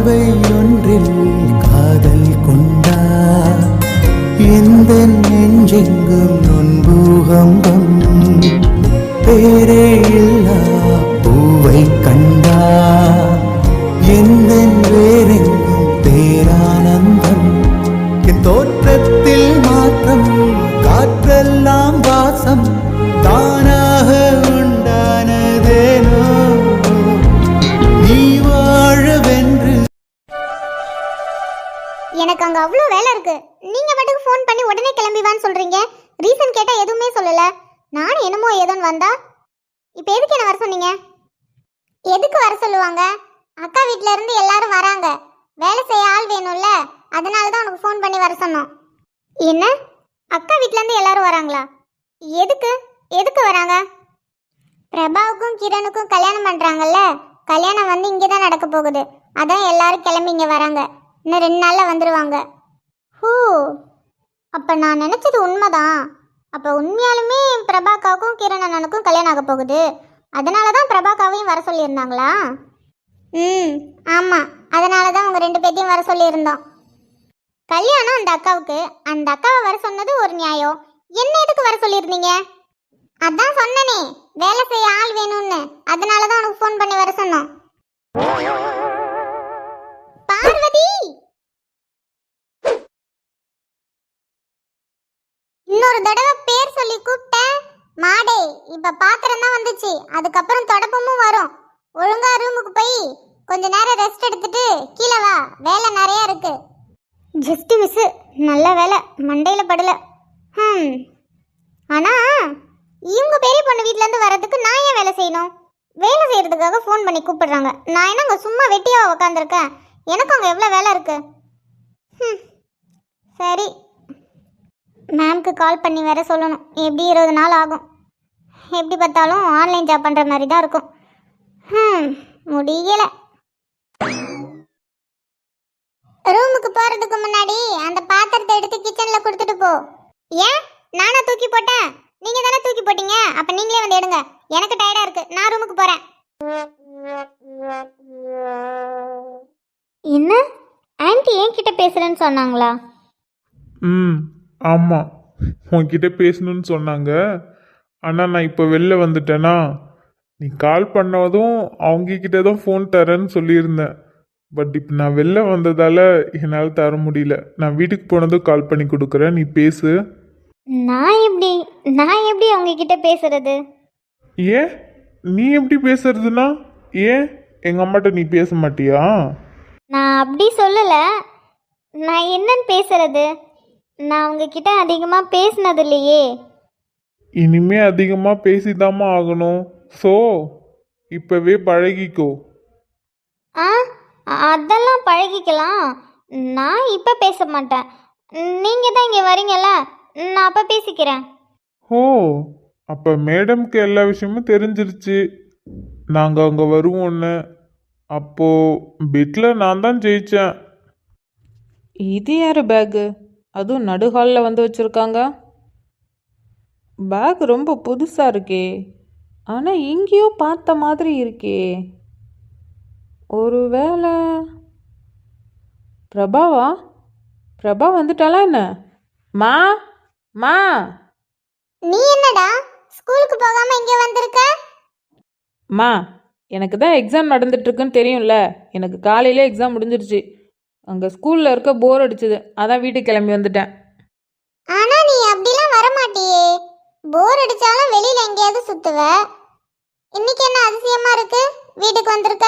பார்வை ஒன்றில் காதல் கொண்டா எந்த நெஞ்செங்கும் நொன்பூகம்பம் பேரே இல்லா பூவை கண்டா எந்த வேறெங்கும் பேரானந்தம் என் தோற்றத்தில் மாற்றம் காற்றெல்லாம் வாசம் தானாக உண்டானதேனோ நீ வாழவென்று. எனக்கு அங்க அவ்வளோ வேலை இருக்கு. நீங்க மட்டும் ஃபோன் பண்ணி உடனே கிளம்பிவான்னு சொல்றீங்க. ரீசன் கேட்டா எதுவுமே சொல்லல. நானும் என்னமோ ஏதோன்னு வந்தா. இப்போ எதுக்கு என்ன வர சொன்னீங்க? எதுக்கு வர சொல்லுவாங்க? அக்கா வீட்ல இருந்து எல்லாரும் வராங்க. வேலை செய்ய ஆள் வேணும்ல, அதனால தான் உனக்கு ஃபோன் பண்ணி வர சொன்னோம். என்ன? அக்கா வீட்ல இருந்து எல்லாரும் வராங்களா? எதுக்கு எதுக்கு வராங்க? பிரபாவுக்கும் கிரணுக்கும் கல்யாணம் பண்றாங்கல்ல, கல்யாணம் வந்து இங்கே தான் நடக்க போகுது. அதான் எல்லாரும் கிளம்பி இங்கே வராங்க. இன்னும் 2 நாளில் வந்துடுவாங்க. ஹூ, அப்போ நான் நினச்சது உண்மைதான். அப்போ உண்மையாலுமே பிரபாக்காவுக்கும் கிரண் அண்ணனுக்கும் கல்யாணம் ஆக போகுது. அதனால தான் பிரபாக்காவையும் வர சொல்லியிருந்தாங்களா? ஆமாம், அதனால தான் உங்கள் 2 பேர்த்தையும் வர சொல்லியிருந்தோம். கல்யாணம் அந்த அக்காவுக்கு, அந்த அக்காவை வர சொன்னது ஒரு நியாயம். என்ன எதுக்கு வர சொல்லியிருந்தீங்க? அதான் சொன்னனே, வேலை செய்ய ஆள் வேணும்னு. அதனால தான் உனக்கு ஃபோன் பண்ணி வர சொன்னோம். பார்வதி, இன்னொரு தடவை பேர் சொல்லி கூப்பிட்டேன் மாடே. இப்ப பாத்திரம் தான் வந்துச்சு, அதுக்கப்புறம் தொடப்பமும் வரும். ஒழுங்கா ரூமுக்கு போய் கொஞ்ச நேரம் ரெஸ்ட் எடுத்துட்டு கீழே வா, வேலை நிறைய இருக்கு. ஜஸ்ட் மிஸ், நல்ல வேலை மண்டையில படல. ஆனா இவங்க பெரிய பொண்ணு வீட்ல இருந்து வர்றதுக்கு நான் ஏன் வேலை செய்யணும்? வேலை செய்யறதுக்காக ஃபோன் பண்ணி கூப்பிடுறாங்க. நான் என்னங்க சும்மா வெட்டியா உக்காந்துருக்கேன்? எனக்கு அங்கே எவ்வளோ வேலை இருக்கு. சரி, மேம்க்கு கால் பண்ணி வேற சொல்லணும். எப்படி 20 நாள் ஆகும். எப்படி பார்த்தாலும் ஆன்லைன் ஜாப் பண்ணுற மாதிரி தான் இருக்கும். முடியலை. ரூமுக்கு போகிறதுக்கு முன்னாடி அந்த பாத்திரத்தை எடுத்து கிச்சனில் கொடுத்துட்டு போ. ஏன் நானா தூக்கி போட்டேன்? நீங்கள் தானே தூக்கி போட்டீங்க. அப்போ நீங்களே வந்து எடுங்க. எனக்கு டயர்டாக இருக்குது, நான் ரூமுக்கு போகிறேன். என்ன ஆன்ட்டி என்கிட்ட பேசுகிறேன்னு சொன்னாங்களா? ஆமாம், உன்கிட்ட பேசணும்னு சொன்னாங்க. ஆனால் நான் இப்போ வெளில வந்துட்டேனா, நீ கால் பண்ணதும் அவங்கக்கிட்ட தான் ஃபோன் தரேன்னு சொல்லியிருந்தேன். பட் இப்போ நான் வெளில வந்ததால் என்னால் தர முடியல. நான் வீட்டுக்கு போனதும் கால் பண்ணி கொடுக்குறேன், நீ பேசு. நான் எப்படி அவங்கக்கிட்ட பேசுறது? ஏன் நீ எப்படி பேசுறதுனா? ஏன் எங்கள் அம்மாட்ட நீ பேச மாட்டியா? நான் அப்படி சொல்லலை. நான் என்னன்னு பேசுறது? நான் உங்ககிட்ட அதிகமாக பேசினது இல்லையே. இனிமே அதிகமாக பேசிதாம்மா ஆகணும். ஸோ இப்போவே பழகிக்கோ. அதெல்லாம் பழகிக்கலாம். நான் இப்போ பேச மாட்டேன். நீங்கள் தான் இங்கே வரீங்கல்ல, நான் அப்போ பேசிக்கிறேன். ஓ, அப்போ மேடம்க்கு எல்லா விஷயமும் தெரிஞ்சிருச்சு நாங்கள் அங்கே வருவோன்னு. அப்போது பெட்டில் நான் தான் ஜெயித்தேன். இது யார் பேக்கு? அதுவும் நடுஹாலில் வந்து வச்சுருக்காங்க. பேக் ரொம்ப புதுசாக இருக்கே, ஆனால் எங்கேயோ பார்த்த மாதிரி இருக்கே. ஒரு வேளை பிரபாவா? பிரபா வந்துட்டாளா என்ன? மா மா, நீ என்னடா ஸ்கூலுக்கு போகாமல் இங்கே வந்திருக்க? மா, எனக்கு தான் எக்ஸாம் நடந்துட்டுருக்குன்னு தெரியும்ல. எனக்கு காலையிலே எக்ஸாம் முடிஞ்சிருச்சு. அங்கே ஸ்கூலில் இருக்க போர் அடிச்சுது, அதான் வீட்டுக்கு கிளம்பி வந்துட்டேன். ஆனா நீ அப்படிலாம் வரமாட்டியே. போர் அடிச்சாலும் வெளியில எங்கேயாவது சுத்துவ. இன்னைக்கு என்ன அதிசயமா இருக்கு, வீட்டுக்கு வந்திருக்க?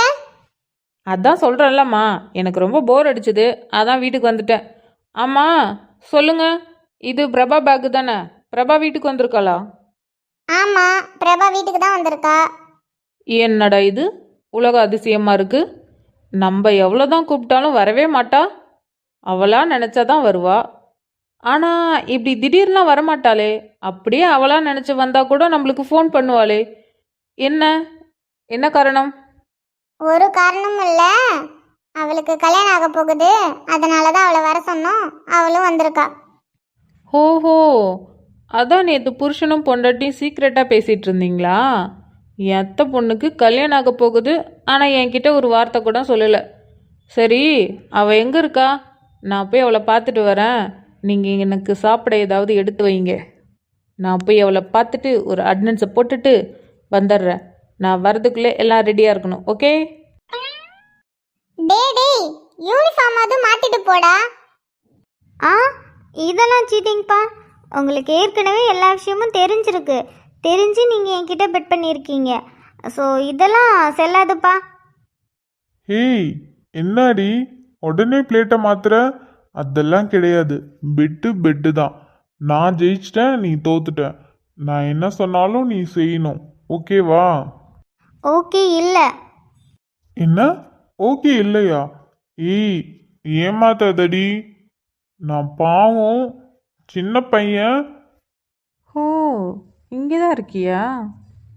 அதான் சொல்கிறேன்லம்மா, எனக்கு ரொம்ப போர் அடிச்சுது, அதான் வீட்டுக்கு வந்துட்டேன். ஆமாம் சொல்லுங்க, இது பிரபா பேக்கு தானே? பிரபா வீட்டுக்கு வந்திருக்காளா? ஆமா, பிரபா வீட்டுக்கு தான் வந்திருக்கா. என்னடா இது உலக அதிசயமாக இருக்குது. நம்ம எவ்வளோதான் கூப்பிட்டாலும் வரவே மாட்டா. அவளா நினச்சாதான் வருவா. ஆனால் இப்படி திடீர்லாம் வரமாட்டாளே. அப்படியே அவளா நினச்சி வந்தால் கூட நம்மளுக்கு ஃபோன் பண்ணுவாளே. என்ன என்ன காரணம்? ஒரு காரணமும் இல்லை. அவளுக்கு கல்யாணம் ஆக போகுது, அதனால தான் அவளை வர சொன்னோம். அவளும் வந்திருக்கா. ஓஹோ, அதான் நேற்று புருஷனும் பொண்டாட்டியும் சீக்ரெட்டாக பேசிகிட்டு இருந்தீங்களா? என் அத்தை பொண்ணுக்கு கல்யாணம் ஆக போகுது, ஆனால் என்கிட்ட ஒரு வார்த்தை கூட சொல்லலை. சரி, அவள் எங்கே இருக்கா? நான் போய் அவளை பார்த்துட்டு வரேன். நீங்கள் எனக்கு சாப்பிட ஏதாவது எடுத்து வைங்க. நான் போய் அவளை பார்த்துட்டு ஒரு அட்டண்டன்ஸை போட்டுட்டு வந்துடுறேன். நான் வரதுக்குள்ளே எல்லாம் ரெடியாக இருக்கணும். ஓகே? டேய் யூனிஃபார்ம் அது மாத்திட்டு போடா. ஆ இதெல்லாம் சீட்டிங்ப்பா. உங்களுக்கு ஏற்கனவே எல்லா விஷயமும் தெரிஞ்சிருக்கு. தெரிஞ்சு நீங்கள் என்கிட்ட பெட் பண்ணியிருக்கீங்க. ஸோ இதெல்லாம் செல்லாதுப்பா. ஏய், என்னடி உடனே பிளேட்டை மாத்துற? அதெல்லாம் கிடையாது. பெட்டு தான். நான் ஜெயிச்சிட்டேன், நீ தோத்துட்ட. நான் என்ன சொன்னாலும் நீ செய்யணும். ஓகேவா? ஓகே இல்லை. என்ன ஓகே இல்லையா? ஏய், ஏமாத்தாதடி. நான் பாவம் சின்ன பையன். ஓ, இங்கே தான் இருக்கியா?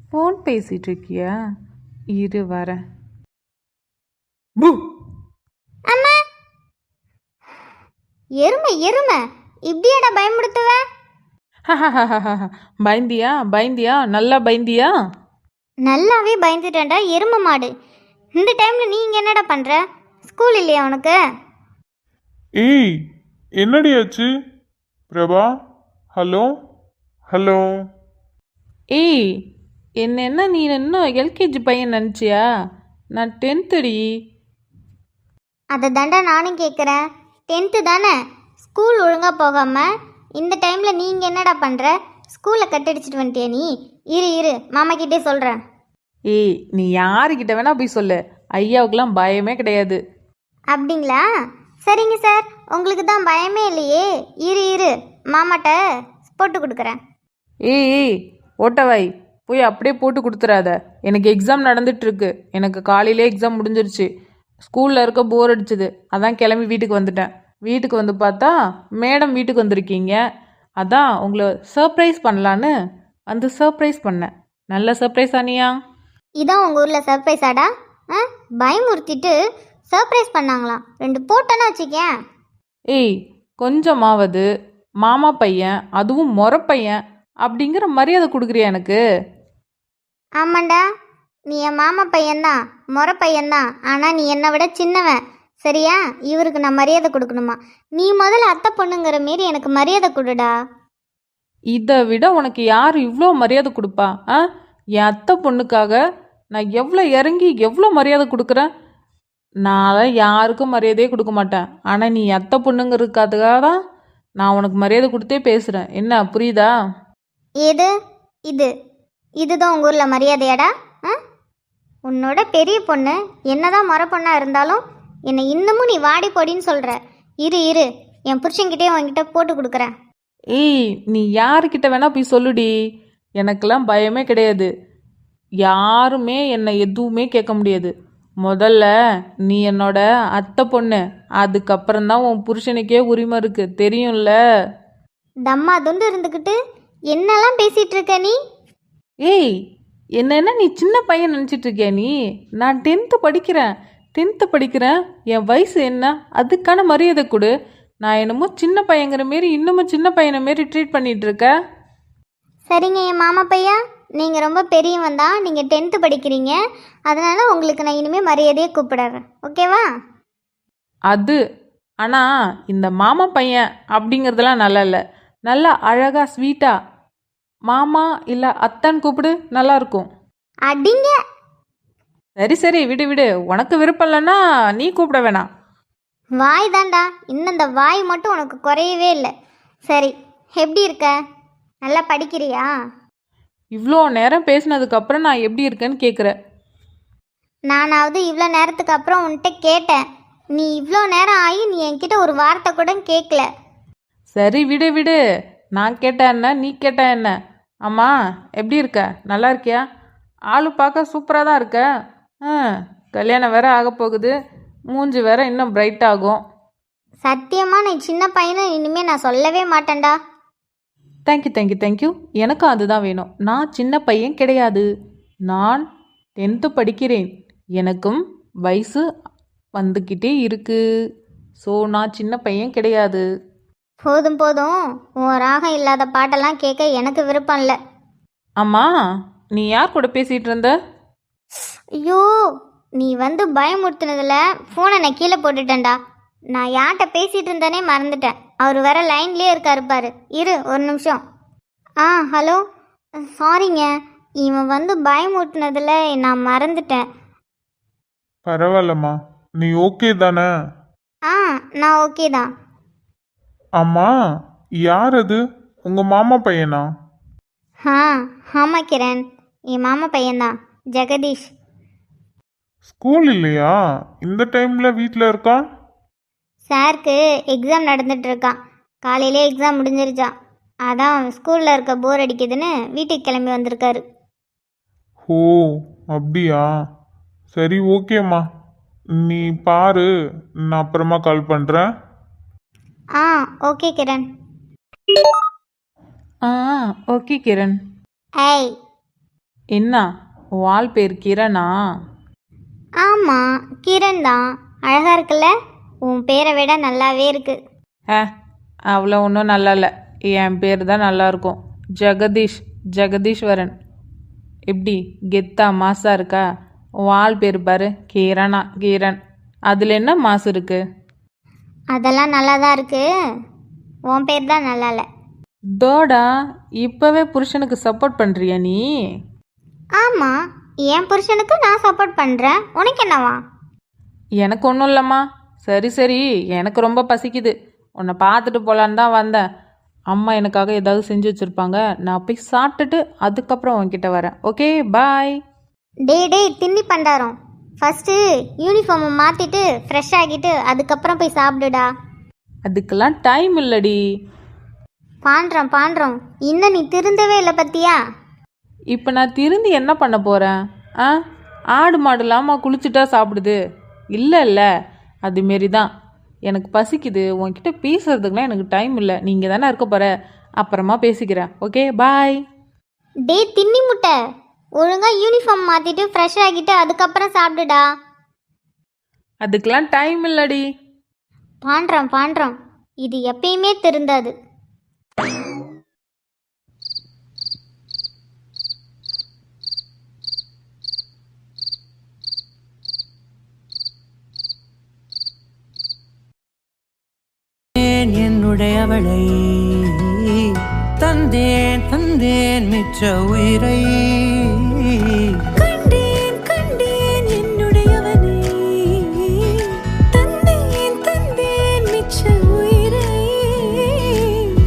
ஃபோன் பேசிகிட்டு இருக்கியா? இரு வரேன். பு அம்மா எருமை இப்படியாடா பயமுடுத்துவ? பயந்தியா நல்லா பயந்தியா? நல்லாவே பயந்துட்டேன்டா எருமை மாடு. இந்த டைம்ல நீங்க என்னடா பண்ற? ஸ்கூல் இல்லையா உனக்கு? ஏய், என்னடி ஆச்சு? Prabha, hello hello. ஏய், என்ன நீ இன்னும் எல்கேஜி பையன் நினச்சியா? நான் 10th அதை தாண்டா நானும் கேட்குறேன். 10th தானே? ஸ்கூல் ஒழுங்காக போகாமல் இந்த டைமில் நீங்கள் என்னடா பண்ணுற? ஸ்கூலை கட்டடிச்சிட்டு வந்துட்டியா நீ? இரு மாமா கிட்டே சொல்கிறேன். ஏய், நீ யாருக்கிட்ட வேணா போய் சொல்லு. ஐயாவுக்கெல்லாம் பயமே கிடையாது. அப்படிங்களா? சரிங்க சார், உங்களுக்கு தான் பயமே இல்லையே. இரு மாமாட்ட போட்டு கொடுக்குறேன். ஏய் ஓட்டவாய், போய் அப்படியே போட்டு கொடுத்துறாத. எனக்கு எக்ஸாம் நடந்துட்டுருக்கு. எனக்கு காலையிலே எக்ஸாம் முடிஞ்சிருச்சு. ஸ்கூலில் இருக்க போர் அடிச்சுது. அதான் கிளம்பி வீட்டுக்கு வந்துட்டேன். வீட்டுக்கு வந்து பார்த்தா மேடம் வீட்டுக்கு வந்திருக்கீங்க. அதான் உங்களை சர்ப்ரைஸ் பண்ணலான்னு வந்து சர்ப்ரைஸ் பண்ணேன். நல்ல சர்ப்ரைஸ் ஆனியா? இதான் உங்கள் ஊரில் சர்ப்ரைஸ் ஆடா? பயமுறுத்திட்டு சர்ப்ரைஸ் பண்ணாங்களாம். 2 போட்டோன்னு வச்சுக்கேன். ஏய், கொஞ்சமாவது மாமா பையன், அதுவும் மொற பையன் அப்படிங்கிற மரியாதை கொடுக்குறியா எனக்கு? ஆமாண்டா, நீ என் மாமா பையன்தான், முறை பையன்தான். ஆனால் நீ என்னை விட சின்னவன். சரியா? இவருக்கு நான் மரியாதை கொடுக்கணுமா? நீ முதல்ல அத்தை பொண்ணுங்கிற மாரி எனக்கு மரியாதை கொடுடா. இதை விட உனக்கு யார் இவ்வளோ மரியாதை கொடுப்பா? என் அத்தை பொண்ணுக்காக நான் எவ்வளோ இறங்கி எவ்வளோ மரியாதை கொடுக்குறேன். நான் யாருக்கும் மரியாதையே கொடுக்க மாட்டேன். ஆனால் நீ அத்தை பொண்ணுங்கிறதுக்காக தான் நான் உனக்கு மரியாதை கொடுத்தே பேசுகிறேன். என்ன புரியுதா? இதுதான் உங்கள் ஊரில் மரியாதையாடா? உன்னோட பெரிய பொண்ணு என்னதான் முறை பொண்ணாக இருந்தாலும் என்னை இன்னமும் நீ வாடி போடின்னு சொல்கிற. இரு என் புருஷன்கிட்டே உன்கிட்ட போட்டு கொடுக்குறேன். ஏய், நீ யாருக்கிட்ட வேணா போய் சொல்லுடி. எனக்கெல்லாம் பயமே கிடையாது. யாருமே என்னை எதுவுமே கேட்க முடியாது. முதல்ல நீ என்னோட அத்தை பொண்ணு. அதுக்கப்புறம்தான் உன் புருஷனுக்கே உரிமை இருக்கு, தெரியும்ல? தம்மா துண்டு இருந்துக்கிட்டு என்னெல்லாம் பேசிகிட்டு இருக்க நீ? ஏய், என்ன நீ சின்ன பையன் நினச்சிட்டு இருக்கியா நீ? நான் 10th படிக்கிறேன். என் வயசு என்ன? அதுக்கான மரியாதை கொடு. நான் என்னமோ சின்ன பையங்கிற மாரி இன்னமும் சின்ன பையனை மாரி ட்ரீட் பண்ணிட்டு இருக்க. சரிங்க என் மாமா பையா, நீங்கள் ரொம்ப பெரியவன் தான். நீங்கள் 10th படிக்கிறீங்க. அதனால் உங்களுக்கு நான் இனிமேல் மரியாதையே கூப்பிடுறேன். ஓகேவா? அது ஆனால் இந்த மாமா பையன் அப்படிங்கிறதுலாம் நல்லா இல்லை. நல்லா அழகா ஸ்வீட்டா மாமா இல்லை அத்தான்னு கூப்பிடு, நல்லா இருக்கும். அடிங்க. சரி விடு. உனக்கு விருப்பம் இல்லைன்னா நீ கூப்பிட வேணாம். வாய் தாண்டா, இன்னும் இந்த வாய் மட்டும் உனக்கு குறையவே இல்லை. சரி, எப்படி இருக்க? நல்லா படிக்கிறியா? இவ்வளோ நேரம் பேசினதுக்கப்புறம் நான் எப்படி இருக்கேன்னு கேட்குற? நானாவது இவ்வளோ நேரத்துக்கு அப்புறம் உன்கிட்ட கேட்டேன். நீ இவ்வளோ நேரம் ஆகி நீ என்கிட்ட ஒரு வார்த்தை கூட கேட்கல. சரி விடு. நான் கேட்டேன் என்ன, நீ கேட்ட என்ன? அம்மா, எப்படி இருக்க? நல்லா இருக்கியா? ஆளு பார்க்க சூப்பராக தான் இருக்க. கல்யாணம் வேற ஆக போகுது. மூஞ்சி வேற இன்னும் பிரைட் ஆகும். சத்தியமாக நீ சின்ன பையனை இனிமேல் நான் சொல்லவே மாட்டேன்டா. தேங்க்யூ. எனக்கும் அதுதான் வேணும். நான் சின்ன பையன் கிடையாது. நான் 10th படிக்கிறேன். எனக்கும் வயசு வந்துக்கிட்டே இருக்கு. ஸோ நான் சின்ன பையன் கிடையாது. போதும் உன் ராகம் இல்லாத பாட்டெல்லாம் கேட்க எனக்கு விருப்பம் இல்லை. அம்மா, நீ யார் கூட பேசிகிட்டு இருந்த? ஐயோ, நீ வந்து பயமுறுத்துனதுல ஃபோனை நான் கீழே போட்டுட்டேன்டா. நான் யார்கிட்ட பேசிகிட்டு இருந்தேனே மறந்துட்டேன். அவர் வேற லைன்லேயே இருக்காரு பாரு. இரு ஒரு நிமிஷம். ஹலோ. சாரிங்க, இவன் வந்து பயமுறுத்துனதுல நான் மறந்துட்டேன். பரவாயில்லம்மா, நீ ஓகே தானே? நான் ஓகே தான். அம்மா, யார் அது? உங்க மாமா பையனா? ஆமாம் கிரண், என் மாமா பையன்தான், ஜெகதீஷ். ஸ்கூல் இல்லையா? இந்த டைம்ல வீட்டில் இருக்கான்? சாருக்கு எக்ஸாம் நடந்துட்டு இருக்கான். காலையிலே எக்ஸாம் முடிஞ்சிருச்சான். அதான் ஸ்கூலில் இருக்க போர் அடிக்குதுன்னு வீட்டுக்கு கிளம்பி வந்திருக்காரு. ஓ, அப்படியா? சரி, ஓகேம்மா. நீ பாரு, நான் அப்புறமா கால் பண்ணுறேன். ஓகே கிரண். ஓகே கிரண். ஏய். என்ன வால் பேர் கிரணா? ஆமாம், கிரண் தான். அழகாக இருக்குல்ல? உன் பேரை விட நல்லாவே இருக்கு. அவ்வளோ ஒன்றும் நல்லா இல்லை. என் பேர் தான் நல்லா இருக்கும். ஜெகதீஷ், ஜெகதீஸ்வரன். எப்படி கெத்தா மாசா இருக்கா? வால் பேர் பாரு, கிரணா, கிரண். அதில் என்ன மாசு இருக்கு? அதெல்லாம் நல்லா தான் இருக்கு. உன் பேர் தான் நல்லா இல்லை. தோடா, இப்போவே புருஷனுக்கு சப்போர்ட் பண்ணுறியா நீ? ஆமாம், என் புருஷனுக்கு நான் சப்போர்ட் பண்ணுறேன். உனக்கு என்னவா? எனக்கு ஒன்றும் இல்லைம்மா. சரி சரி, எனக்கு ரொம்ப பசிக்குது. உன்னை பார்த்துட்டு போகலான்னு தான் வந்தேன். அம்மா எனக்காக ஏதாவது செஞ்சு வச்சுருப்பாங்க. நான் போய் சாப்பிட்டுட்டு அதுக்கப்புறம் உன்கிட்ட வரேன். ஓகே, பாய். டேய் தின்னி பண்டாரம். ஃபஸ்ட்டு யூனிஃபார்மை மாற்றிட்டு ஃப்ரெஷ் ஆகிட்டு அதுக்கப்புறம் போய் சாப்பிடுடா. அதுக்கெல்லாம் டைம் இல்லடி. பாண்டுறோம். இன்னும் நீ திருந்தவே இல்லை பத்தியா? இப்போ நான் திருந்தி என்ன பண்ண போகிறேன்? ஆடு மாடுலாமா குளிச்சுட்டா சாப்பிடுது? இல்லை, அதுமாரி தான். எனக்கு பசிக்குது. உன்கிட்ட பேசுறதுக்குலாம் எனக்கு டைம் இல்லை. நீங்கள் தானே இருக்க போகிற. அப்புறமா பேசிக்கிறேன். ஓகே, பாய். தின்னி முட்டை, ஒழுங்காக யூனிஃபார்ம் மாற்றிட்டு ஃப்ரெஷ் ஆகிட்டு அதுக்கப்புறம் சாப்பிடுடா. அதுக்கெல்லாம் டைம் இல்லடி. பாண்டுறோம். இது எப்பயுமே திருந்தாது. என்னுடையவளை தந்தேன் மிச்ச உயிரை. கண்டேன் என்னுடையவனை தந்தேன் மிச்ச உயிரை.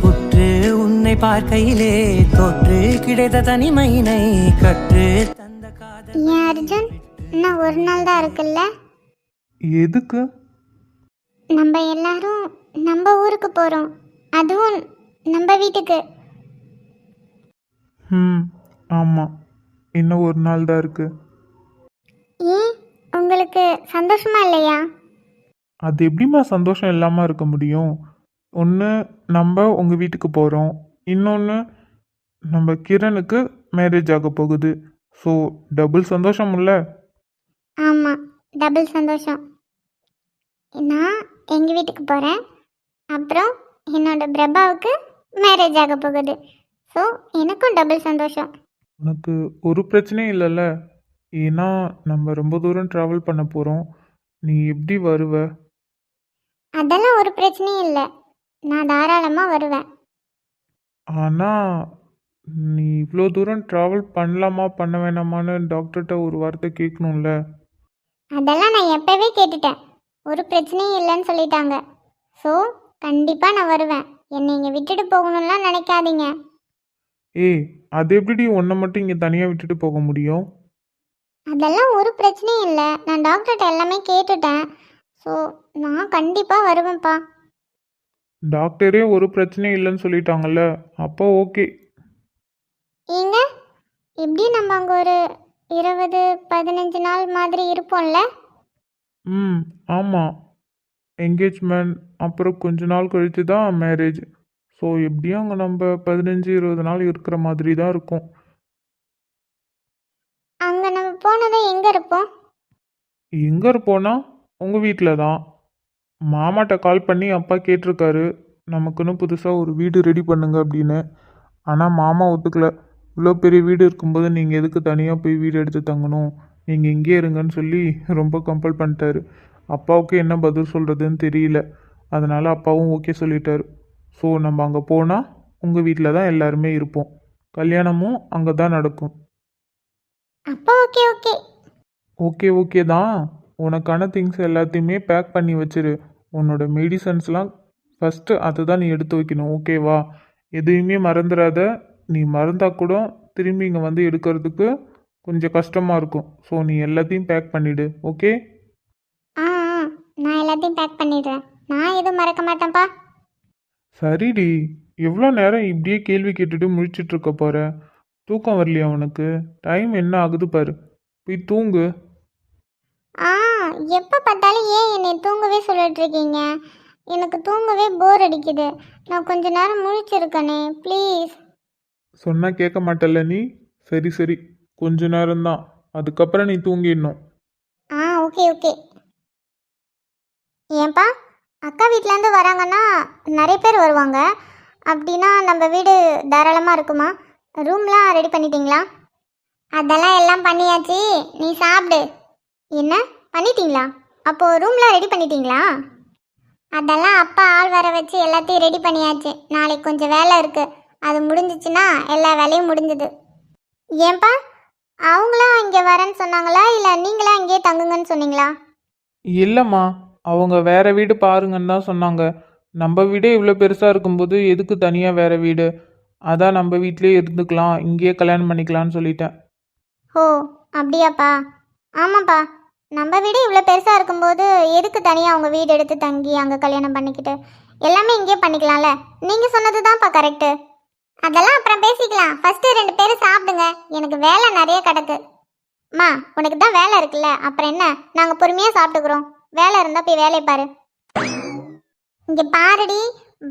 உற்று உன்னை பார்க்கையிலே தொற்று கிடைத்த தனிமையினை கற்று தந்த காதல். ஏன் அர்ஜுன், இன்னும் ஒரு நாள் தான் இருக்குல்ல? எதுக்கு? நம்ம எல்லாரும் நம்ம ஊருக்கு போகிறோம். அதுவும் நம்ம வீட்டுக்கு. ஆமாம், இன்னும் ஒரு நாள் தான் இருக்கு. ஏன், உங்களுக்கு சந்தோஷமா இல்லையா? அது எப்படிம்மா சந்தோஷம் இல்லாமல் இருக்க முடியும்? ஒன்று நம்ம உங்கள் வீட்டுக்கு போகிறோம், இன்னொன்று நம்ம கிரணுக்கு மேரேஜ் ஆக போகுது. ஸோ டபுள் சந்தோஷம் இல்லை? ஆமாம், டபுள் சந்தோஷம். நான் எங்கள் வீட்டுக்கு போகிறேன், அப்புறம் என்னோட பிரபாவுக்கு மேரேஜ் ஆக போகுது. ஸோ எனக்கும் டபுள் சந்தோஷம். உனக்கு ஒரு பிரச்சனையும் இல்லைல்ல? ஏன்னா நம்ம ரொம்ப தூரம் ட்ராவல் பண்ண போகிறோம். நீ எப்படி வருவ? அதெல்லாம் ஒரு பிரச்சனையும் இல்லை, நான் தாராளமாக வருவேன். ஆனால் நீ இவ்வளோ தூரம் ட்ராவல் பண்ணலாமா பண்ண வேணாமான்னு டாக்டர்கிட்ட ஒரு வார்த்தை கேட்கணும்ல? அதெல்லாம் நான் எப்போவே கேட்டுட்டேன். ஒரு பிரச்சனையும் இல்லைன்னு சொல்லிட்டாங்க. ஸோ கண்டிப்பாக நான் வருவேன். என்னை இங்கே விட்டுட்டு போகணும்லாம் நினைக்காதீங்க. ஏய், அது எப்படி உன்னை மட்டும் இங்கே தனியாக விட்டுட்டு போக முடியும்? அதெல்லாம் ஒரு பிரச்சனையும் இல்லை, நான் டாக்டர்கிட்ட எல்லாமே கேட்டுட்டேன். ஸோ நான் கண்டிப்பாக வருவேன்ப்பா. டாக்டரே ஒரு பிரச்சனையும் இல்லைன்னு சொல்லிட்டாங்கல்ல, அப்போ ஓகே. ஏங்க, இப்படி நம்ம அங்கே ஒரு 20-15 நாள் மாதிரி இருப்போம்ல? ஆமாம். என்கேஜ்மெண்ட் அப்புறம் கொஞ்ச நாள் கழித்து தான் மேரேஜ். ஸோ எப்படியும் அங்கே நம்ம 15-20 நாள் இருக்கிற மாதிரி தான் இருக்கும். அங்கே நம்ம போனதும் எங்கே இருப்போம்? எங்கே இருப்போன்னா உங்கள் வீட்டில் தான். மாமாட்ட கால் பண்ணி அப்பா கேட்டிருக்காரு நமக்குன்னு புதுசாக ஒரு வீடு ரெடி பண்ணுங்க அப்படின்னு. ஆனால் மாமா ஒத்துக்கல. இவ்வளோ பெரிய வீடு இருக்கும்போது நீங்கள் எதுக்கு தனியாக போய் வீடு எடுத்து தங்கணும், நீங்கள் இங்கே இருங்கன்னு சொல்லி ரொம்ப கம்பல் பண்ணிட்டாரு. அப்பாவுக்கு என்ன பதில் சொல்கிறதுன்னு தெரியல. அதனால் அப்பாவும் ஓகே சொல்லிட்டாரு. ஸோ நம்ம அங்கே போனால் உங்கள் வீட்டில் தான் எல்லாருமே இருப்போம். கல்யாணமும் அங்கே தான் நடக்கும். அப்போ ஓகே ஓகே. ஓகே ஓகே தான். உனக்கான திங்ஸ் எல்லாத்தையுமே பேக் பண்ணி வச்சிரு. உன்னோட மெடிசன்ஸ்லாம் ஃபஸ்ட்டு அதை தான் நீ எடுத்து வைக்கணும். ஓகேவா? எதையுமே மறந்துடாத. நீ மறந்தா கூட திரும்பி இங்கே வந்து எடுக்கிறதுக்கு கொஞ்சம் கஷ்டமாக இருக்கும். ஸோ நீ எல்லாத்தையும் பேக் பண்ணிவிடு. ஓகே? ஆ ஆ, நான் எல்லாத்தையும் பேக் பண்ணிடுறேன். நான் எதுவும் மறக்க மாட்டேன்ப்பா. சரிடி. எவ்வளோ நேரம் இப்படியே கேள்வி கேட்டுட்டு முழிச்சிட்டு இருக்க போற? தூக்கம் வரலையா உனக்கு? டைம் என்ன ஆகுது பாரு. போய் தூங்கு. ஆ, எப்போ பார்த்தாலும் ஏன் என்னை தூங்கவே சொல்லிட்டு இருக்கீங்க? எனக்கு தூங்கவே போர் அடிக்குது. நான் கொஞ்ச நேரம் முழிச்சிருக்கனே, ப்ளீஸ். சொன்னால் கேட்க மாட்டல்ல நீ? சரி சரி, கொஞ்ச நேரம்தான். அதுக்கப்புறம் நீ தூங்கிடணும். ஆ ஓகே ஓகே. ஏன்பா, அக்கா வீட்டிலேருந்து வராங்கன்னா நிறைய பேர் வருவாங்க. அப்படின்னா நம்ம வீடு தாராளமாக இருக்குமா? ரூம்லாம் ரெடி பண்ணிட்டீங்களா? அதெல்லாம் எல்லாம் பண்ணியாச்சு. நீ சாப்பிடு. என்ன பண்ணிட்டீங்களா? அப்போது ரூம்லாம் ரெடி பண்ணிட்டீங்களா? அதெல்லாம் அப்பா ஆள் வர வச்சு எல்லாத்தையும் ரெடி பண்ணியாச்சு. நாளைக்கு கொஞ்சம் வேலை இருக்குது. அது முடிஞ்சிச்சுன்னா எல்லா வேலையும் முடிஞ்சுது. ஏன்பா, அவங்களாம் இங்கே வரேன்னு சொன்னாங்களா இல்லை நீங்களாம் இங்கேயே தங்குங்கன்னு சொன்னீங்களா? இல்லைம்மா, அவங்க வேற வீடு பாருங்கன்னு தான் சொன்னாங்க. நம்ம வீடே இவ்வளோ பெருசாக இருக்கும்போது எதுக்கு தனியாக வேற வீடு? அதான் நம்ம வீட்டிலே இருந்துக்கலாம், இங்கேயே கல்யாணம் பண்ணிக்கலான்னு சொல்லிட்டேன். ஓ அப்படியாப்பா? ஆமாப்பா, நம்ம வீடு இவ்வளோ பெருசாக இருக்கும்போது எதுக்கு தனியாக அவங்க வீடு எடுத்து தங்கி அங்கே கல்யாணம் பண்ணிக்கிட்டு எல்லாமே இங்கேயே பண்ணிக்கலாம்ல. நீங்கள் சொன்னது தான்ப்பா கரெக்டு. அதெல்லாம் அப்புறம் பேசிக்கலாம். ஃபஸ்ட்டு 2 பேரும் சாப்பிடுங்க. எனக்கு வேலை நிறைய கிடக்கு. அம்மா, உனக்கு தான் வேலை இருக்குல்ல, அப்புறம் என்ன? நாங்கள் பொறுமையாக சாப்பிட்டுக்குறோம். வேலை இருந்தால் போய் வேலையை பாரு. இங்கே பாருடி,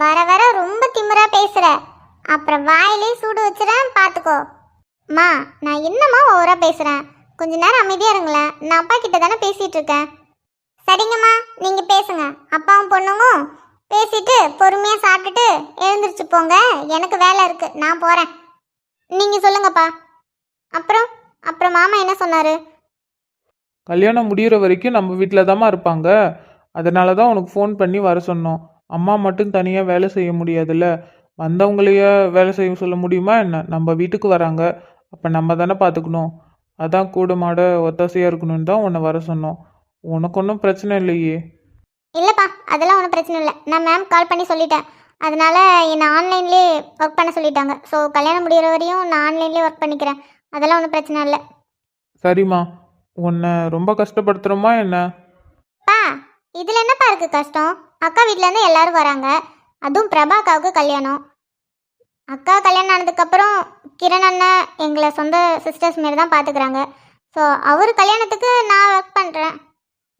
வர வர ரொம்ப திமிரா பேசுகிற. அப்புறம் வாயிலே சூடு வச்சுறேன், பார்த்துக்கோ. அம்மா, நான் என்னம்மா ஓவராக பேசுகிறேன்? கொஞ்ச நேரம் அமைதியாக இருங்களேன். நான் அப்பா கிட்ட தானே பேசிகிட்டு இருக்கேன். சரிங்கம்மா, நீங்கள் பேசுங்க. அப்பாவும் பொண்ணுங்க பேசிட்டு பொறுமையாக சாப்பிட்டுட்டு எழுந்திரிச்சு போங்க. எனக்கு வேலை இருக்குது, நான் போகிறேன். நீங்கள் சொல்லுங்கப்பா. அப்புறம் அப்புறம் மாமா என்ன சொன்னார்? கல்யாணம் முடிகிற வரைக்கும் நம்ம வீட்டில் தாம்மா இருப்பாங்க. அதனால தான் உனக்கு ஃபோன் பண்ணி வர சொன்னோம். அம்மா மட்டும் தனியாக வேலை செய்ய முடியாதுல்ல. வந்தவங்களையே வேலை செய்ய சொல்ல முடியுமா என்ன? நம்ம வீட்டுக்கு வராங்க, அப்போ நம்ம தானே பார்த்துக்கணும். அதான் கூட மாட ஒத்தாசையாக இருக்கணும்னு தான் உன்னை வர சொன்னோம். உனக்கு ஒன்றும் பிரச்சனை இல்லையே? இல்லைப்பா, அதெல்லாம் ஒன்றும் பிரச்சனை இல்லை. நான் மேம் கால் பண்ணி சொல்லிட்டேன். அதனால் என்னை ஆன்லைன்லேயே ஒர்க் பண்ண சொல்லிட்டாங்க. ஸோ கல்யாணம் முடிகிற வரையும் நான் ஆன்லைன்லேயே ஒர்க் பண்ணிக்கிறேன். அதெல்லாம் ஒன்றும் பிரச்சனை இல்லை. சரிம்மா, உன்னை ரொம்ப கஷ்டப்படுத்துகிறோமா என்ன? பா, இதில் என்னப்பா இருக்குது கஷ்டம்? அக்கா வீட்டிலேருந்து எல்லாரும் வராங்க. அதுவும் பிரபா அக்காவுக்கு கல்யாணம். அக்கா கல்யாணம் ஆனதுக்கப்புறம் கிரண் அண்ணன் எங்களை சொந்த சிஸ்டர்ஸ் மாரி தான் பார்த்துக்கிறாங்க. ஸோ அவர் கல்யாணத்துக்கு நான் ஒர்க் பண்ணுறேன்.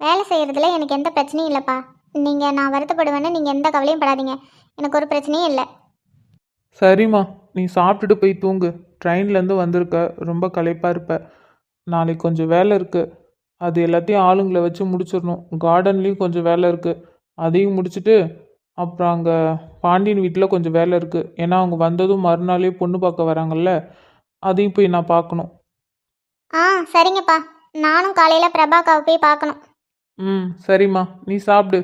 வேலை செய்கிறதுல எனக்கு எந்த பிரச்சனையும் இல்லைப்பா. நீங்கள் நான் வருத்தப்படுவேன்னு நீங்கள் எந்த கவலையும் படாதீங்க. எனக்கு ஒரு பிரச்சனையும் இல்லை. சரிம்மா, நீ சாப்பிட்டுட்டு போய் தூங்கு. ட்ரெயின்லேருந்து வந்திருக்க, ரொம்ப களைப்பாக இருப்ப. நாளைக்கு கொஞ்சம் வேலை இருக்குது, அது எல்லாத்தையும் ஆளுங்களை வச்சு முடிச்சிடணும். கார்டன்லேயும் கொஞ்சம் வேலை இருக்குது, அதையும் முடிச்சுட்டு அப்புறம் அங்கே பாண்டியன் வீட்டில் கொஞ்சம் வேலை இருக்குது. ஏன்னா அவங்க வந்ததும் மறுநாளே பொண்ணு பார்க்க வராங்கல்ல, அதையும் போய் நான் பார்க்கணும். ஆ சரிங்கப்பா, நானும் காலையில் பிரபாக்காவை போய் பார்க்கணும். ம் சரிம்மா, நீ சாப்பிடு.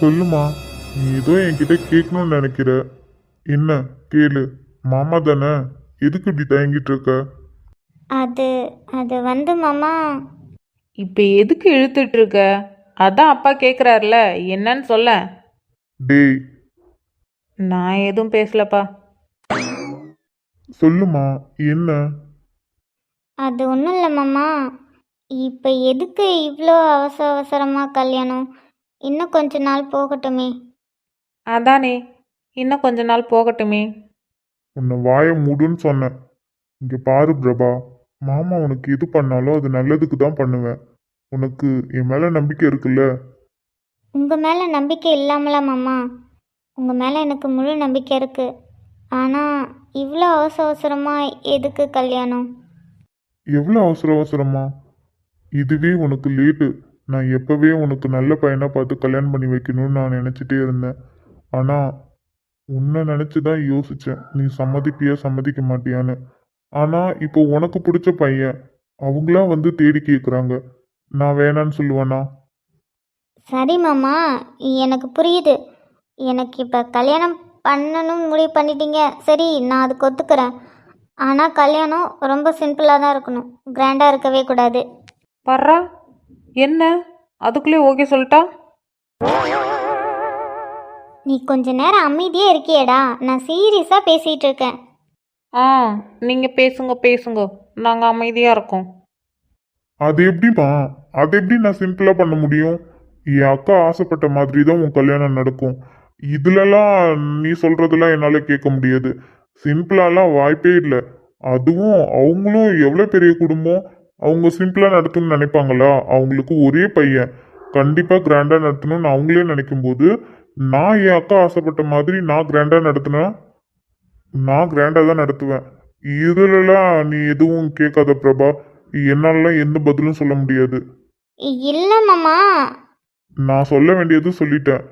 சொல்லுமா, நீ ஏதோ என்கிட்ட கேட்கணும்னு நினைக்கிற. என்ன கேளு. மாமா தானே, எதுக்கு இப்படி தயங்கிட்டு இருக்க? அது அது வந்து மாமா, இப்போ எதுக்கு இழுத்துட்டு இருக்க? அதான் அப்பா கேட்குறாருல, என்னன்னு சொல்ல. டேய், நான் எதுவும் பேசலப்பா. சொல்லுமா, என்ன? அது ஒன்றும் இல்லை மாமா. இப்போ எதுக்கு இவ்வளோ அவசரமாக கல்யாணம்? இன்னும் கொஞ்ச நாள் போகட்டுமே. அதானே, இன்னும் கொஞ்ச நாள் போகட்டுமே. உன்னை வாயை மூடுன்னு சொன்னேன். இங்கே பாரு பிரபா, மாமா உனக்கு எது பண்ணாலும் அது நல்லதுக்கு தான் பண்ணுவேன். உனக்கு என் மேலே நம்பிக்கை இருக்குல்ல? உங்கள் மேலே நம்பிக்கை இல்லாமலா மாமா? உங்கள் மேலே எனக்கு முழு நம்பிக்கை இருக்குது. ஆனால் இவ்வளோ அவசரமாக எதுக்கு கல்யாணம்? எவ்வளோ அவசரமா? இதுவே உனக்கு லேட்டு. நான் எப்போவே உனக்கு நல்ல பையனாக பார்த்து கல்யாணம் பண்ணி வைக்கணும்னு நான் நினச்சிட்டே இருந்தேன். ஆனால் உன்னை நினச்சி தான் யோசித்தேன், நீ சம்மதிப்பியா சம்மதிக்க மாட்டியான்னு. ஆனால் இப்போ உனக்கு பிடிச்ச பையன் அவங்களாம் வந்து தேடி கேட்குறாங்க, நான் வேணான்னு சொல்லுவேனா? சரி மாமா, எனக்கு புரியுது. எனக்கு இப்போ கல்யாணம் பண்ணணும்னு முடிவு பண்ணிட்டீங்க. சரி, நான் அதுக்கு ஒத்துக்கிறேன். ஆனால் கல்யாணம் ரொம்ப சிம்பிளாக தான் இருக்கணும், கிராண்டாக இருக்கவே கூடாது. பர்றா, என்ன அதுக்குள்ளே ஓகே சொல்லிட்டா? நீ கொஞ்ச நேரம் அமைதியே இருக்கியேடா, நான் சீரியஸாக பேசிகிட்டு இருக்கேன். ஆ, நீங்கள் பேசுங்க பேசுங்க, நாங்கள் அமைதியாக இருக்கோம். அது எப்படிம்மா? அது எப்படி நான் சிம்பிளாக பண்ண முடியும்? என் அக்கா ஆசைப்பட்ட மாதிரி தான் உன் கல்யாணம் நடக்கும். இதுலலாம் நீ சொல்றதெல்லாம் என்னால் கேட்க முடியாது. சிம்பிளாலாம் வாய்ப்பே இல்லை. அதுவும் அவங்களும் எவ்வளோ பெரிய குடும்பம், அவங்க சிம்பிளாக நடத்தணும்னு நினைப்பாங்களா? அவங்களுக்கு ஒரே பையன், கண்டிப்பாக கிராண்டாக நடத்தணும்னு அவங்களே நினைக்கும் போது, நான் என் அக்கா ஆசைப்பட்ட மாதிரி நான் கிராண்டாக நடத்தினா நான் கிராண்டாக தான் நடத்துவேன். இதுலலாம் நீ எதுவும் கேட்காத பிரபா. என்னாலலாம் எந்த பதிலும் சொல்ல முடியாது. இல்லை மாமா. நான் சொல்ல வேண்டியது சொல்லிட்டேன்.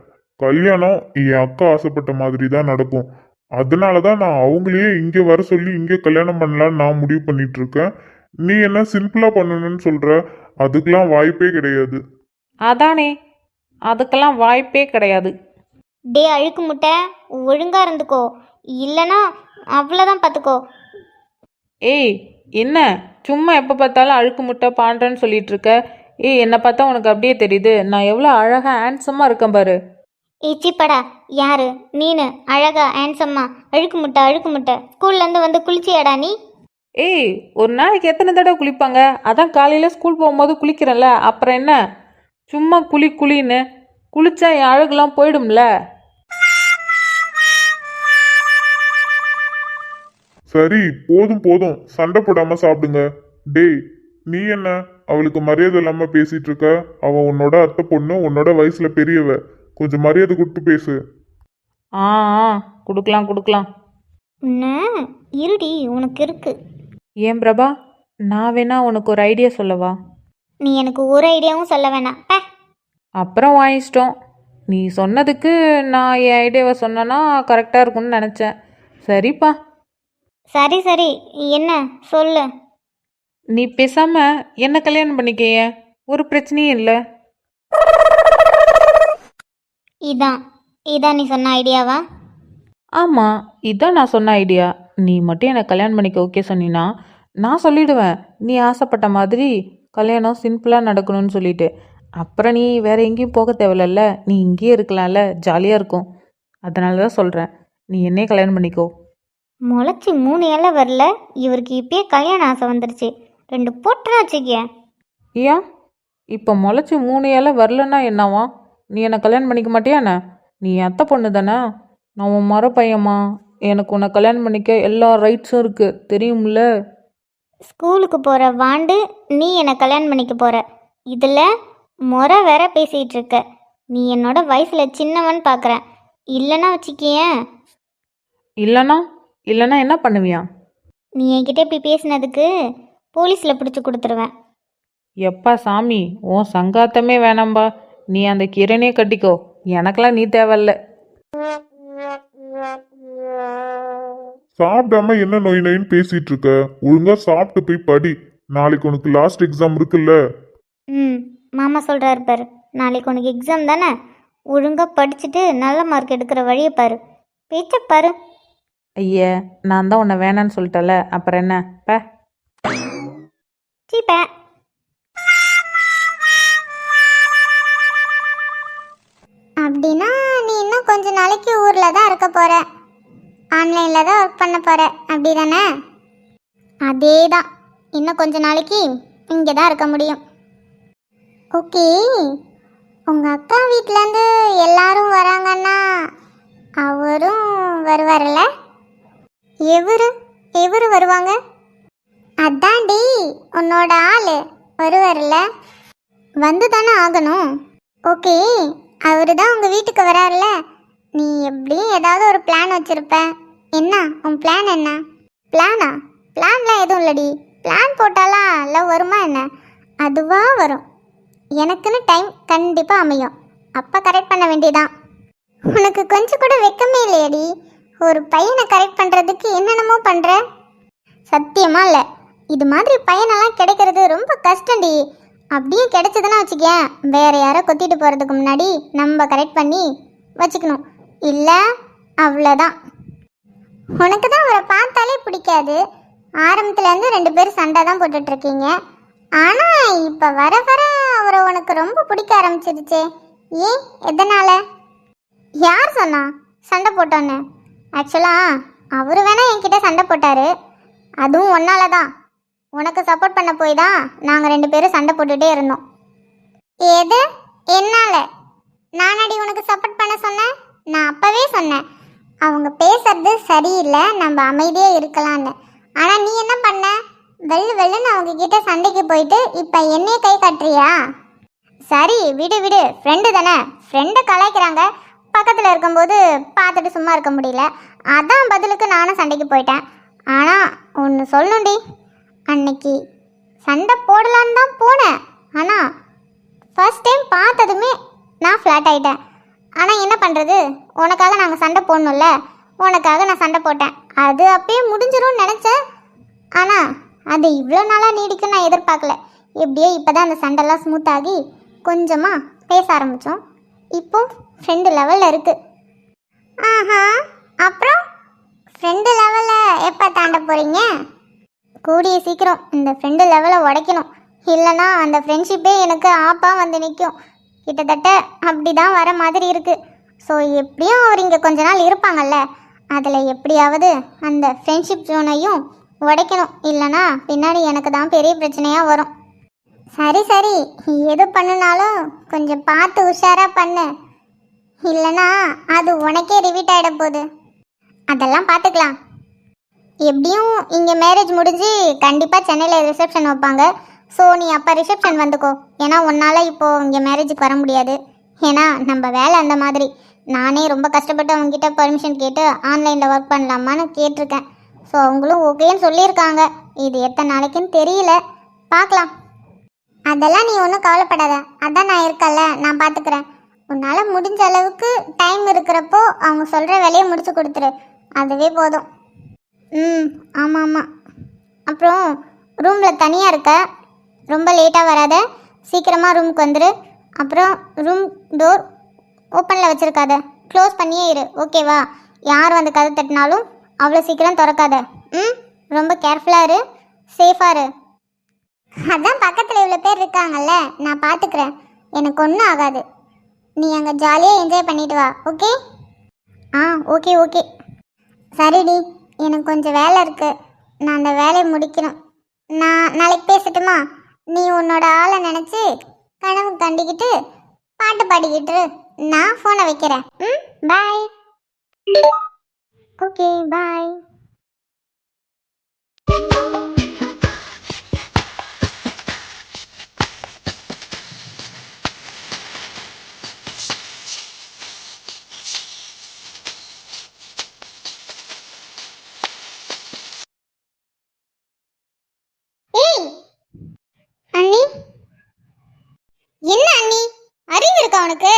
கல்யாணம் என் அக்கா ஆசைப்பட்ட மாதிரி தான் நடக்கும். அதனால தான் நான் அவங்களையே இங்கே வர சொல்லி இங்கே கல்யாணம் பண்ணலான்னு நான் முடிவு பண்ணிட்டு இருக்கேன். நீ என்ன சிம்பிளாக பண்ணணும்னு சொல்ற? அதுக்கெல்லாம் வாய்ப்பே கிடையாது. அதானே, அதுக்கெல்லாம் வாய்ப்பே கிடையாது. டே அழுக்கு முட்டை, ஒழுங்காக இருந்துக்கோ, இல்லைனா அவ்வளோதான் பார்த்துக்கோ. ஏய், என்ன சும்மா எப்போ பார்த்தாலும் அழுக்கு முட்டை பாண்டேன்னு சொல்லிட்டு இருக்க? ஏய், என்னை பார்த்தா உனக்கு அப்படியே தெரியுது, நான் எவ்வளோ அழகாக ஹேண்ட்ஸமாக இருக்கேன் பாரு. ஏச்சிப்படா, யாரு நீனு அழகா ஹேண்ட்ஸம்மா? அழுக்கு முட்டை அழுக்கு முட்டை, ஸ்கூல்லேருந்து வந்து குளிச்சியாடா நீ? ஏய், ஒரு நாளைக்கு எத்தனை தடவை குளிப்பாங்க? அதான் காலையில் ஸ்கூல் போகும்போது குளிக்கிறேன்ல, அப்புறம் என்ன சும்மா குளின்னு குளிச்சா என் அழகுலாம் போயிடும்ல. சரி, போதும் போதும், சண்டை போடாம சாப்பிடுங்க. டேய், நீ என்ன அவளுக்கு மரியாதை இல்லாம பேசிட்டு இருக்க? அவ உன்னோட அத்தை பொண்ணு, உன்னோட வயசுல பெரியவ. கொஞ்சம் மரியாதை கொடுத்து பேசு. ஆ கொடுக்கலாம். இருடி, உனக்கு இருக்கு. ஏன் பிரபா, நான் வேணா உனக்கு ஒரு ஐடியா சொல்லவா? நீ எனக்கு ஒரு ஐடியாவும் சொல்ல வேணாம். அப்புறம் வாங்கிச்சிட்டோம். நீ சொன்னதுக்கு நான் என் ஐடியாவை சொன்னேன்னா கரெக்டாக இருக்கும்னு நினச்சேன். சரிப்பா. சரி, என்ன சொல்லு. நீ பேசாம என்ன கல்யாணம் பண்ணிக்கைய, ஒரு பிரச்சனையும் இல்லை. இதான் நீ சொன்ன ஐடியாவா? ஆமாம், இதான் நான் சொன்ன ஐடியா. நீ மட்டும் என்னை கல்யாணம் பண்ணிக்க ஓகே சொன்னினா நான் சொல்லிடுவேன், நீ ஆசைப்பட்ட மாதிரி கல்யாணம் சிம்பிளாக நடக்கணும்னு சொல்லிட்டு. அப்புறம் நீ வேற எங்கேயும் போக தேவையில்ல, நீ இங்கேயே இருக்கலாம்ல, ஜாலியாக இருக்கும். அதனால தான் சொல்கிறேன், நீ என்னையே கல்யாணம் பண்ணிக்கோ. முளைச்சி 3 இலை வரல, இவருக்கு இப்பயே கல்யாண ஆசை வந்துருச்சு. 2 போட்டுனா வச்சுக்க. ஏன் இப்போ முளைச்சி 3 இலை வரலன்னா என்னவா? நீ என்னை கல்யாணம் பண்ணிக்க மாட்டியா என்ன? நீ என் அத்தை பொண்ணு தானே, நான் உன் மர பையம்மா. எனக்கு உன்னை கல்யாணம் பண்ணிக்க எல்லா ரைட்ஸும் இருக்குது, தெரியும்ல. ஸ்கூலுக்கு போகிற வாண்டு நீ என்னை கல்யாணம் பண்ணிக்க போகிற, இதில் முறை வேற பேசிகிட்டு இருக்க. நீ என்னோட வயசில் சின்னவன் பார்க்குறேன். இல்லைன்னா வச்சுக்கியேன். இல்லைன்னா என்ன பண்ணுவியா? நீ என்கிட்ட இப்படி பேசினதுக்கு போலீஸில் பிடிச்சி கொடுத்துருவேன். எப்பா சாமி, உன் சங்காத்தமே வேணாம்பா. நீ அந்த கிரணையே கட்டிக்கோ, எனக்கெல்லாம் நீ தேவையில்ல. சாப்பிடாம என்ன நோய் நோயின்னு பேசிட்டு இருக்க? ஒழுங்கா சாப்பிட்டு போய் படி. நாளைக்கு உனக்கு லாஸ்ட் எக்ஸாம் இருக்குல்ல. மாமா சொல்கிறாரு பாரு, நாளைக்கு உனக்கு எக்ஸாம் தானே, ஒழுங்காக படிச்சுட்டு நல்ல மார்க் எடுக்கிற வழியை பாரு, பேச்ச பாரு. ஐய, நான் தான் உன்னை வேணான்னு சொல்லிட்டல, அப்புறம் என்ன பே. சீப்ப. அப்படின்னா நீ இன்னும் கொஞ்ச நாளைக்கு ஊரில் தான் இருக்க போற, ஆன்லைனில் தான் ஒர்க் பண்ண போற, அப்படி தானே? அதே தான், இன்னும் கொஞ்ச நாளைக்கு இங்கே தான் இருக்க முடியும். ஓகே, உங்கள் அக்கா வீட்டிலேருந்து எல்லாரும் வராங்கன்னா அவரும் வருவார்ல? எவரு வருவாங்க? அதான்டி உன்னோட ஆள் வருவார்ல, வந்து தானே ஆகணும். ஓகே, அவரு தான் உங்கள் வீட்டுக்கு வராருல, நீ எப்படியும் ஏதாவது ஒரு பிளான் வச்சுருப்ப. என்ன உன் பிளான்? என்ன பிளான்லாம் எதுவும் இல்லடி. பிளான் போட்டாலாம் லவ் வருமா என்ன? அதுவாக வரும். எனக்குன்னு டைம் கண்டிப்பாக அமையும், அப்போ கரெக்ட் பண்ண வேண்டியதான். உனக்கு கொஞ்சம் கூட வெக்கமே இல்லையடி, ஒரு பையனை கரெக்ட் பண்ணுறதுக்கு என்னென்னமோ பண்ணுற. சத்தியமா இல்லை. இது மாதிரி பையனெல்லாம் கிடைக்கிறது ரொம்ப கஷ்டம்டி. அப்படியே கிடைச்சதுன்னா வச்சுக்கேன், வேற யாரோ கொத்திட்டு போகிறதுக்கு முன்னாடி நம்ம கரெக்ட் பண்ணி வச்சுக்கணும். இல்லை அவ்வளோதான். உனக்கு தான் அவரை பார்த்தாலே பிடிக்காது. ஆரம்பத்துலேருந்து 2 பேரும் சண்டை தான் போட்டுட்ருக்கீங்க. ஆனால் இப்போ வர வர அவரை உனக்கு ரொம்ப பிடிக்க ஆரம்பிச்சிருச்சே. ஏன், எதனால்? யார் சொன்னா சண்டை போட்டோன்னு? ஆக்சுவலாக அவர் வேணா என்கிட்ட சண்டை போட்டார். அதுவும் ஒன்னால தான். உனக்கு சப்போர்ட் பண்ண போய் தான் நாங்கள் 2 பேரும் சண்டை போட்டுகிட்டே இருந்தோம். எது என்னால? நானடி உனக்கு சப்போர்ட் பண்ண சொன்னேன்? நான் அப்போவே சொன்னேன் அவங்க பேசுறது சரியில்லை, நம்ம அமைதியாக இருக்கலான்னு. ஆனால் நீ என்ன பண்ண? வெள்ளுன்னு அவங்க கிட்ட சண்டைக்கு போயிட்டு இப்போ என்னையே கை காட்டுறியா? சரி விடு விடு, ஃப்ரெண்டு தானே. ஃப்ரெண்டை கலாய்க்கிறாங்க, பக்கத்தில் இருக்கும்போது பார்த்துட்டு சும்மா இருக்க முடியல. அதான் பதிலுக்கு நானும் சண்டைக்கு போயிட்டேன். ஆனால் ஒன்று சொல்லணும்டி, அன்னைக்கு சண்டை போடலான்னு தான் போனேன். ஆனால் ஃபர்ஸ்ட் டைம் பார்த்ததுமே நான் ஃப்ளாட் ஆகிட்டேன். ஆனால் என்ன பண்ணுறது, உனக்காக நாங்கள் சண்டை போடணும்ல, உனக்காக நான் சண்டை போட்டேன். அது அப்பயே முடிஞ்சிரும்னு நினச்சேன். ஆனால் அது இவ்வளோ நாளாக நீடிக்கும் நான் எதிர்பார்க்கல. எப்படியோ இப்போ தான் அந்த சண்டைலாம் ஸ்மூத் ஆகி கொஞ்சமாக பேச ஆரம்பித்தோம். இப்போ ஃப்ரெண்டு லெவலில் இருக்குது. ஆஹா, அப்புறம் ஃப்ரெண்டு லெவலில் எப்போ தாண்ட போகிறீங்க? கூடிய சீக்கிரம் இந்த ஃப்ரெண்டு லெவலை உடைக்கணும். இல்லைனா அந்த ஃப்ரெண்ட்ஷிப்பே எனக்கு ஆப்பாக வந்து நிற்கும். கிட்டத்தட்ட அப்படி தான் வர மாதிரி இருக்குது. ஸோ எப்படியும் அவர் இங்கே கொஞ்ச நாள் இருப்பாங்கல்ல, அதில் எப்படியாவது அந்த ஃப்ரெண்ட்ஷிப் ஜோனையும் உடைக்கணும். இல்லைனா பின்னாடி எனக்கு தான் பெரிய பிரச்சனையாக வரும். சரி சரி, எது பண்ணுனாலும் கொஞ்சம் பார்த்து உஷாராக பண்ணு. இல்லைனா அது உனக்கே ரிவீட் ஆகிட போகுது. அதெல்லாம் பார்த்துக்கலாம். எப்படியும் இங்கே மேரேஜ் முடிஞ்சு கண்டிப்பாக சென்னையில் ரிசப்ஷன் வைப்பாங்க. ஸோ நீ அப்போ ரிசப்ஷன் வந்துக்கோ. ஏன்னா உன்னால் இப்போது இங்கே மேரேஜுக்கு வர முடியாது. ஏன்னா நம்ம வேலை அந்த மாதிரி. நானே ரொம்ப கஷ்டப்பட்டு அவங்ககிட்ட பர்மிஷன் கேட்டு ஆன்லைனில் ஒர்க் பண்ணலாமான்னு கேட்டிருக்கேன். ஸோ அவங்களும் ஓகேன்னு சொல்லியிருக்காங்க. இது எத்தனை நாளைக்குன்னு தெரியல, பார்க்கலாம். அதெல்லாம் நீ ஒன்றும் கவலைப்படாத, அதான் நான் இருக்கல, நான் பார்த்துக்கிறேன். உன்னால் முடிஞ்ச அளவுக்கு டைம் இருக்கிறப்போ அவங்க சொல்கிற வேலையை முடிச்சு கொடுத்துரு, அதுவே போதும். ஆமாம் ஆமாம். அப்புறம் ரூமில் தனியாக இருக்க, ரொம்ப லேட்டாக வராத, சீக்கிரமாக ரூமுக்கு வந்துடு. அப்புறம் ரூம் டோர் ஓப்பனில் வச்சுருக்காத, க்ளோஸ் பண்ணியே இரு, ஓகேவா? யார் வந்து கதை தட்டினாலும் அவ்வளோ சீக்கிரம் திறக்காத. ரொம்ப கேர்ஃபுல்லாக இரு, சேஃபாக இரு. அதான் பக்கத்தில் இவ்வளோ பேர் இருக்காங்கல்ல, நான் பார்த்துக்கிறேன். எனக்கு ஒன்றும் ஆகாது. நீ அங்கே ஜாலியாக என்ஜாய் பண்ணிட்டு வா, ஓகே? Okay okay. சரிடி, எனக்கு கொஞ்சம் வேலை இருக்குது, நான் அந்த வேலையை முடிக்கணும். நான் நாளைக்கு பேசட்டுமா? நீ உன்னோட ஆளை நினச்சி கனவு கண்டிக்கிட்டு பாட்டு பாடிக்கிட்டு நான் ஃபோனை வைக்கிறேன். பாய். Okay bye. அண்ணி, என்ன அண்ணி, அறிவு இருக்கா உனக்கு?